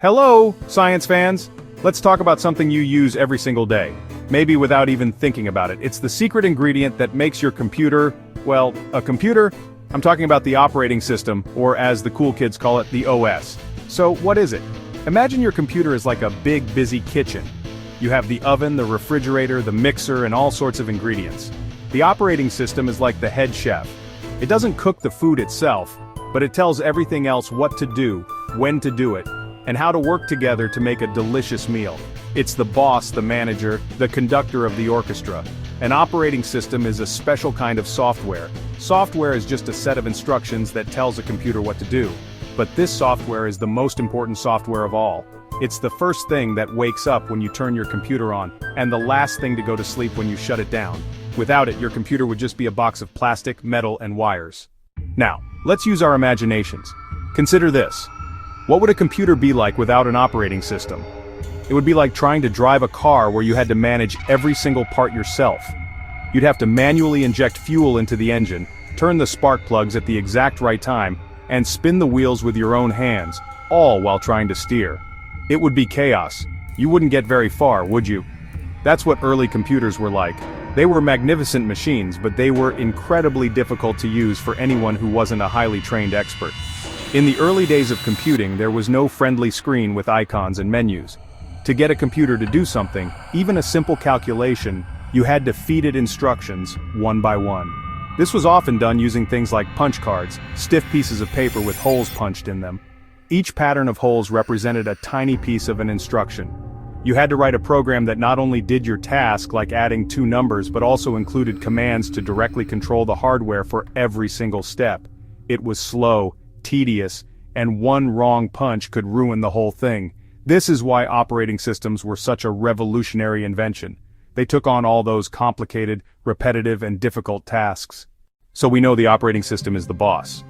Hello, science fans! Let's talk about something you use every single day. Maybe without even thinking about it. It's the secret ingredient that makes your computer, well, a computer? I'm talking about the operating system, or as the cool kids call it, the OS. So what is it? Imagine your computer is like a big, busy kitchen. You have the oven, the refrigerator, the mixer, and all sorts of ingredients. The operating system is like the head chef. It doesn't cook the food itself, but it tells everything else what to do, when to do it, and how to work together to make a delicious meal. It's the boss, the manager, the conductor of the orchestra. An operating system is a special kind of software. Software is just a set of instructions that tells a computer what to do. But this software is the most important software of all. It's the first thing that wakes up when you turn your computer on, and the last thing to go to sleep when you shut it down. Without it, your computer would just be a box of plastic, metal, and wires. Now, let's use our imaginations. Consider this. What would a computer be like without an operating system? It would be like trying to drive a car where you had to manage every single part yourself. You'd have to manually inject fuel into the engine, turn the spark plugs at the exact right time, and spin the wheels with your own hands, all while trying to steer. It would be chaos. You wouldn't get very far, would you? That's what early computers were like. They were magnificent machines, but they were incredibly difficult to use for anyone who wasn't a highly trained expert. In the early days of computing, there was no friendly screen with icons and menus. To get a computer to do something, even a simple calculation, you had to feed it instructions, one by one. This was often done using things like punch cards, stiff pieces of paper with holes punched in them. Each pattern of holes represented a tiny piece of an instruction. You had to write a program that not only did your task, like adding two numbers, but also included commands to directly control the hardware for every single step. It was slow, tedious, and one wrong punch could ruin the whole thing. This is why operating systems were such a revolutionary invention. They took on all those complicated, repetitive, and difficult tasks. So we know the operating system is the boss.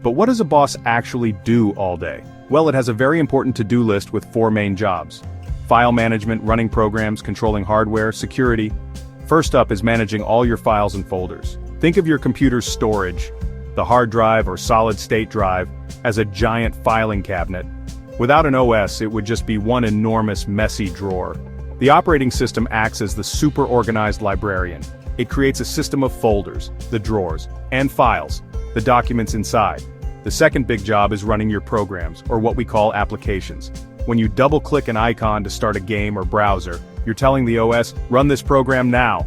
But what does a boss actually do all day? Well, it has a very important to-do list with 4 main jobs. File management, running programs, controlling hardware, security. First up is managing all your files and folders. Think of your computer's storage, the hard drive or solid-state drive, as a giant filing cabinet. Without an OS, it would just be one enormous, messy drawer. The operating system acts as the super-organized librarian. It creates a system of folders, the drawers, and files, the documents inside. The second big job is running your programs, or what we call applications. When you double-click an icon to start a game or browser, you're telling the OS, run this program now.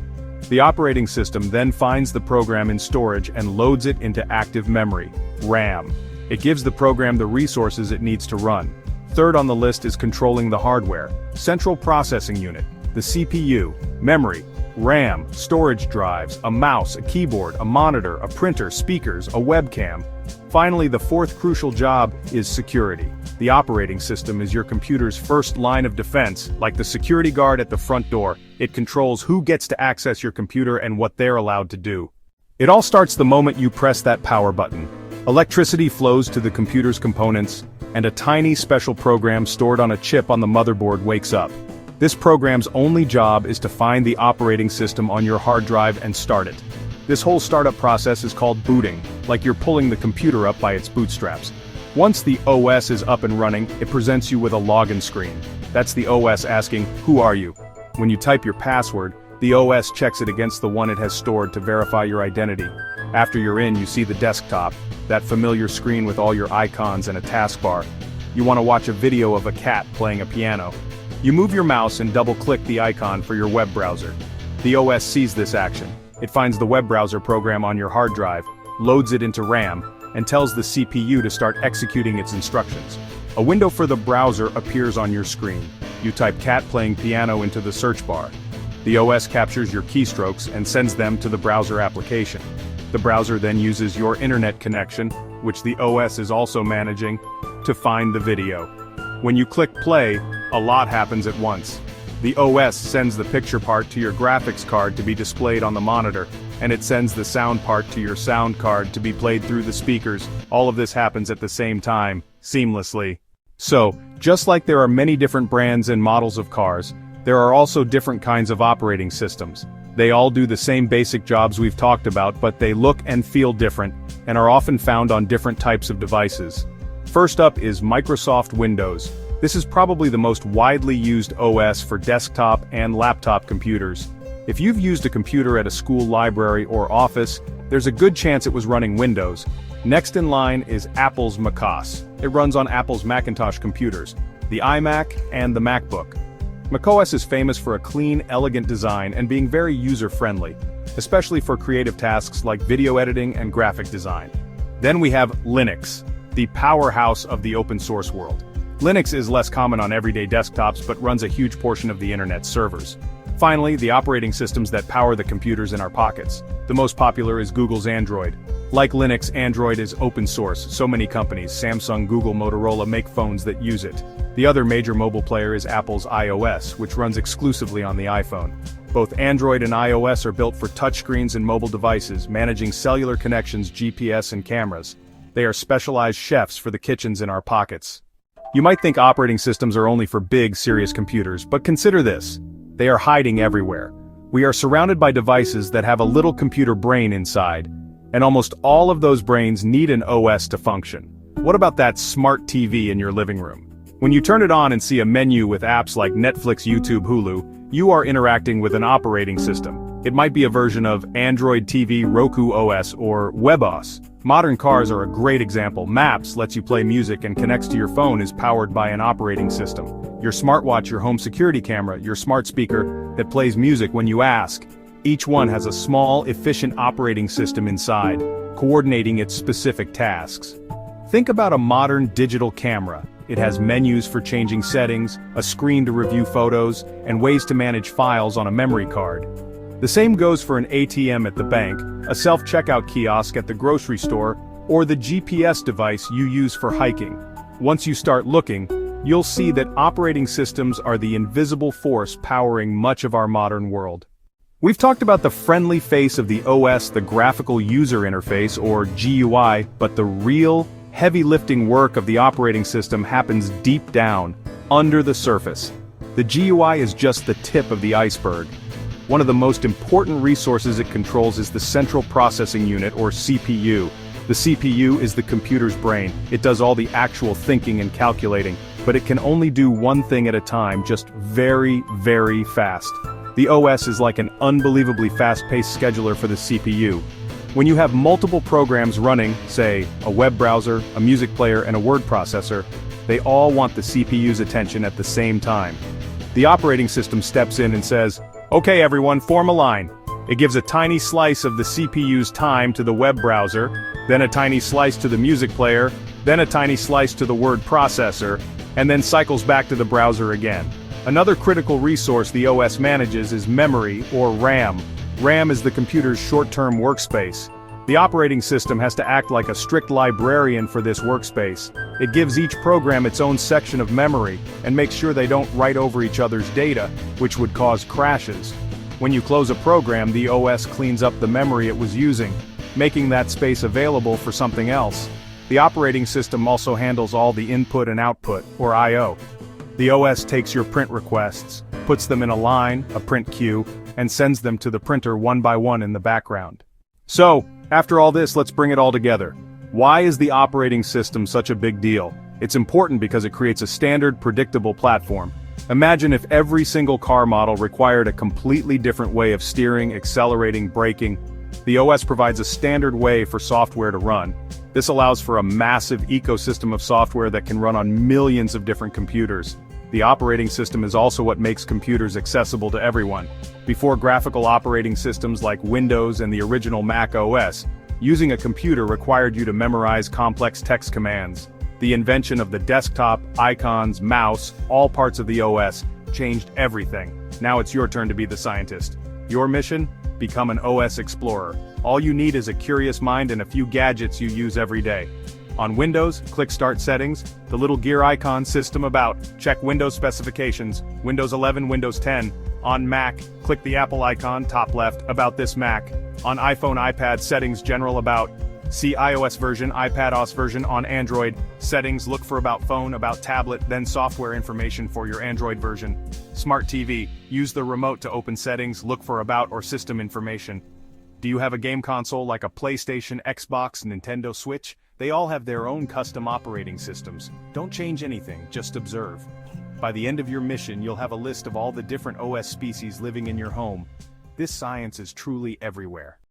The operating system then finds the program in storage and loads it into active memory, RAM. It gives the program the resources it needs to run. Third on the list is controlling the hardware, central processing unit, the CPU, memory, RAM, storage drives, a mouse, a keyboard, a monitor, a printer, speakers, a webcam. Finally, the fourth crucial job is security. The operating system is your computer's first line of defense, like the security guard at the front door. It controls who gets to access your computer and what they're allowed to do. It all starts the moment you press that power button. Electricity flows to the computer's components, and a tiny special program stored on a chip on the motherboard wakes up. This program's only job is to find the operating system on your hard drive and start it. This whole startup process is called booting, like you're pulling the computer up by its bootstraps. Once the OS is up and running, it presents you with a login screen. That's the OS asking, who are you? When you type your password, the OS checks it against the one it has stored to verify your identity. After you're in, you see the desktop, that familiar screen with all your icons and a taskbar. You want to watch a video of a cat playing a piano. You move your mouse and double-click the icon for your web browser. The OS sees this action. It finds the web browser program on your hard drive, loads it into RAM, and tells the CPU to start executing its instructions. A window for the browser appears on your screen. You type cat playing piano into the search bar. The OS captures your keystrokes and sends them to the browser application. The browser then uses your internet connection, which the OS is also managing, to find the video. When you click play, a lot happens at once. The OS sends the picture part to your graphics card to be displayed on the monitor, and it sends the sound part to your sound card to be played through the speakers. All of this happens at the same time, seamlessly. So, just like there are many different brands and models of cars, there are also different kinds of operating systems. They all do the same basic jobs we've talked about, but they look and feel different, and are often found on different types of devices. First up is Microsoft Windows. This is probably the most widely used OS for desktop and laptop computers. If you've used a computer at a school library or office, there's a good chance it was running Windows. Next in line is Apple's macOS. It runs on Apple's Macintosh computers, the iMac and the MacBook. macOS is famous for a clean, elegant design and being very user-friendly, especially for creative tasks like video editing and graphic design. Then we have Linux, the powerhouse of the open-source world. Linux is less common on everyday desktops but runs a huge portion of the internet's servers. Finally, the operating systems that power the computers in our pockets. The most popular is Google's Android. Like Linux, Android is open source. So many companies, Samsung, Google, Motorola, make phones that use it. The other major mobile player is Apple's iOS, which runs exclusively on the iPhone. Both Android and iOS are built for touchscreens and mobile devices, managing cellular connections, GPS, and cameras. They are specialized chefs for the kitchens in our pockets. You might think operating systems are only for big, serious computers, but consider this. They are hiding everywhere. We are surrounded by devices that have a little computer brain inside, and almost all of those brains need an OS to function. What about that smart TV in your living room? When you turn it on and see a menu with apps like Netflix, YouTube, Hulu, you are interacting with an operating system. It might be a version of Android TV, Roku OS, or WebOS. Modern cars are a great example. Maps lets you play music and connects to your phone is powered by an operating system. Your smartwatch, your home security camera, your smart speaker that plays music when you ask. Each one has a small, efficient operating system inside, coordinating its specific tasks. Think about a modern digital camera. It has menus for changing settings, a screen to review photos, and ways to manage files on a memory card. The same goes for an ATM at the bank, a self-checkout kiosk at the grocery store, or the GPS device you use for hiking. Once you start looking, you'll see that operating systems are the invisible force powering much of our modern world. We've talked about the friendly face of the OS, the graphical user interface, or GUI, but the real, heavy-lifting work of the operating system happens deep down, under the surface. The GUI is just the tip of the iceberg. One of the most important resources it controls is the Central Processing Unit, or CPU. The CPU is the computer's brain. It does all the actual thinking and calculating, but it can only do one thing at a time, just very, very fast. The OS is like an unbelievably fast-paced scheduler for the CPU. When you have multiple programs running, say, a web browser, a music player, and a word processor, they all want the CPU's attention at the same time. The operating system steps in and says, "Okay everyone, form a line." It gives a tiny slice of the CPU's time to the web browser, then a tiny slice to the music player, then a tiny slice to the word processor, and then cycles back to the browser again. Another critical resource the OS manages is memory, or RAM. RAM is the computer's short-term workspace. The operating system has to act like a strict librarian for this workspace. It gives each program its own section of memory, and makes sure they don't write over each other's data, which would cause crashes. When you close a program, the OS cleans up the memory it was using, making that space available for something else. The operating system also handles all the input and output, or I/O. The OS takes your print requests, puts them in a line, a print queue, and sends them to the printer one by one in the background. So, after all this, let's bring it all together. Why is the operating system such a big deal? It's important because it creates a standard, predictable platform. Imagine if every single car model required a completely different way of steering, accelerating, braking. The OS provides a standard way for software to run. This allows for a massive ecosystem of software that can run on millions of different computers. The operating system is also what makes computers accessible to everyone. Before graphical operating systems like Windows and the original Mac OS, using a computer required you to memorize complex text commands. The invention of the desktop, icons, mouse, all parts of the OS, changed everything. Now it's your turn to be the scientist. Your mission? Become an OS explorer. All you need is a curious mind and a few gadgets you use every day. On Windows, click Start Settings, the little gear icon System About, check Windows specifications, Windows 11, Windows 10. On Mac, click the Apple icon, top left, About this Mac. On iPhone, iPad, Settings, General About. See iOS version, iPadOS version. On Android, Settings, look for About Phone, About Tablet, then Software information for your Android version. Smart TV, use the remote to open settings, look for About or System information. Do you have a game console like a PlayStation, Xbox, Nintendo Switch? They all have their own custom operating systems. Don't change anything, just observe. By the end of your mission, you'll have a list of all the different OS species living in your home. This science is truly everywhere.